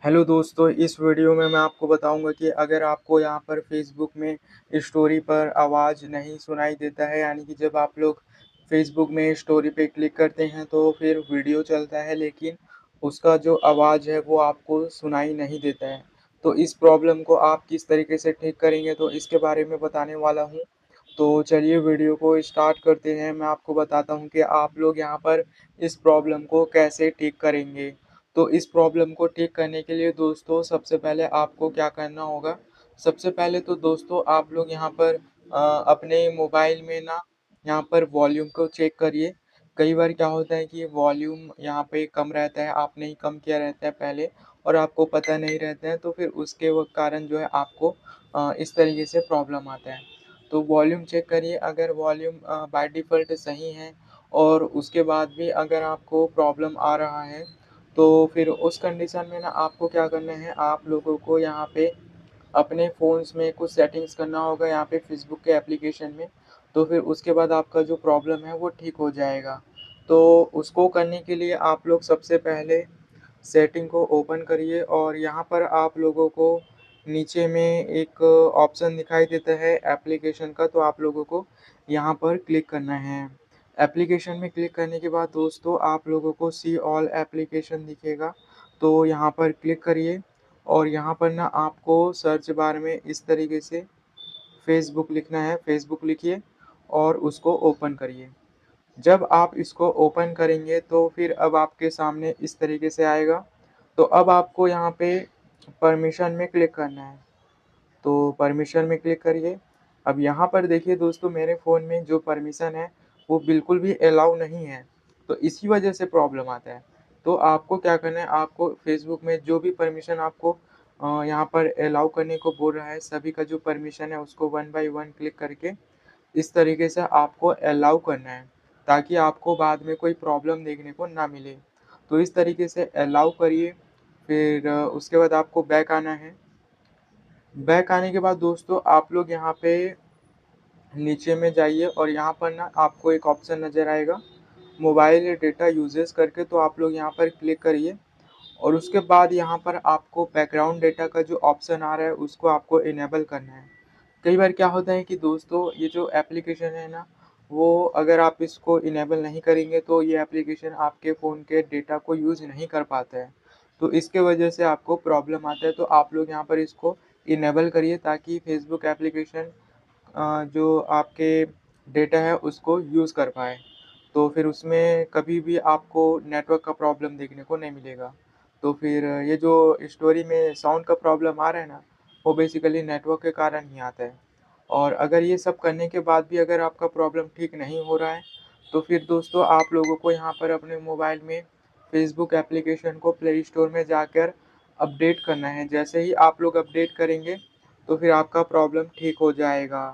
Hello दोस्तों, इस video में मैं आपको बताऊंगा कि अगर आपको यहाँ पर फेसबुक में स्टोरी पर आवाज़ नहीं सुनाई देता है, यानी कि जब आप लोग फेसबुक में स्टोरी पे क्लिक करते हैं तो फिर वीडियो चलता है लेकिन उसका जो आवाज़ है वो आपको सुनाई नहीं देता है। तो इस प्रॉब्लम को आप किस तरीके से ठीक करेंगे तो इसके बारे में बताने वाला हूँ। तो चलिए वीडियो को स्टार्ट करते हैं। मैं आपको बताता हूँ कि आप लोग यहाँ पर इस प्रॉब्लम को कैसे ठीक करेंगे। तो इस प्रॉब्लम को ठीक करने के लिए दोस्तों सबसे पहले आपको क्या करना होगा, सबसे पहले तो दोस्तों आप लोग यहाँ पर अपने मोबाइल में ना यहाँ पर वॉल्यूम को चेक करिए। कई बार क्या होता है कि वॉल्यूम यहाँ पे कम रहता है, आपने ही कम किया रहता है पहले और आपको पता नहीं रहता है, तो फिर उसके वो कारण जो है आपको इस तरीके से प्रॉब्लम आता है। तो वॉल्यूम चेक करिए, अगर वॉल्यूम बाय डिफ़ॉल्ट सही है और उसके बाद भी अगर आपको प्रॉब्लम आ रहा है, तो फिर उस कंडीशन में ना आपको क्या करना है, आप लोगों को यहाँ पे अपने फ़ोन्स में कुछ सेटिंग्स करना होगा यहाँ पे फ़ेसबुक के एप्लीकेशन में। तो फिर उसके बाद आपका जो प्रॉब्लम है वो ठीक हो जाएगा। तो उसको करने के लिए आप लोग सबसे पहले सेटिंग को ओपन करिए और यहाँ पर आप लोगों को नीचे में एक ऑप्शन दिखाई देता है एप्लीकेशन का, तो आप लोगों को यहाँ पर क्लिक करना है। एप्लीकेशन में क्लिक करने के बाद दोस्तों आप लोगों को सी ऑल एप्लीकेशन दिखेगा, तो यहाँ पर क्लिक करिए और यहाँ पर ना आपको सर्च बार में इस तरीके से फ़ेसबुक लिखना है, फ़ेसबुक लिखिए और उसको ओपन करिए। जब आप इसको ओपन करेंगे तो फिर अब आपके सामने इस तरीके से आएगा। तो अब आपको यहाँ पे परमिशन में क्लिक करना है। तो परमिशन में क्लिक करिए। अब यहाँ पर देखिए दोस्तों, मेरे फ़ोन में जो परमिशन है वो बिल्कुल भी अलाउ नहीं है। तो इसी वजह से प्रॉब्लम आता है। तो आपको क्या करना है, आपको फ़ेसबुक में जो भी परमिशन आपको यहाँ पर अलाउ करने को बोल रहा है, सभी का जो परमिशन है उसको वन बाय वन क्लिक करके इस तरीके से आपको अलाउ करना है, ताकि आपको बाद में कोई प्रॉब्लम देखने को ना मिले। तो इस तरीके से अलाउ करिए, फिर उसके बाद आपको बैक आना है। बैक आने के बाद दोस्तों आप लोग यहाँ पे नीचे में जाइए और यहाँ पर ना आपको एक ऑप्शन नज़र आएगा मोबाइल डेटा यूजेज़ करके, तो आप लोग यहाँ पर क्लिक करिए और उसके बाद यहाँ पर आपको बैकग्राउंड डेटा का जो ऑप्शन आ रहा है उसको आपको इनेबल करना है। कई बार क्या होता है कि दोस्तों ये जो एप्लीकेशन है ना, वो अगर आप इसको इनेबल नहीं करेंगे तो ये एप्लीकेशन आपके फ़ोन के डेटा को यूज़ नहीं कर पाता है। तो इसके वजह से आपको प्रॉब्लम आता है, तो आप लोग यहाँ पर इसको इनेबल करिए ताकि फ़ेसबुक एप्लीकेशन जो आपके डेटा है उसको यूज़ कर पाए। तो फिर उसमें कभी भी आपको नेटवर्क का प्रॉब्लम देखने को नहीं मिलेगा। तो फिर ये जो स्टोरी में साउंड का प्रॉब्लम आ रहा है ना, वो बेसिकली नेटवर्क के कारण ही आता है। और अगर ये सब करने के बाद भी अगर आपका प्रॉब्लम ठीक नहीं हो रहा है, तो फिर दोस्तों आप लोगों को यहाँ पर अपने मोबाइल में फ़ेसबुक एप्लीकेशन को प्ले स्टोर में जाकर अपडेट करना है। जैसे ही आप लोग अपडेट करेंगे, तो फिर आपका प्रॉब्लम ठीक हो जाएगा।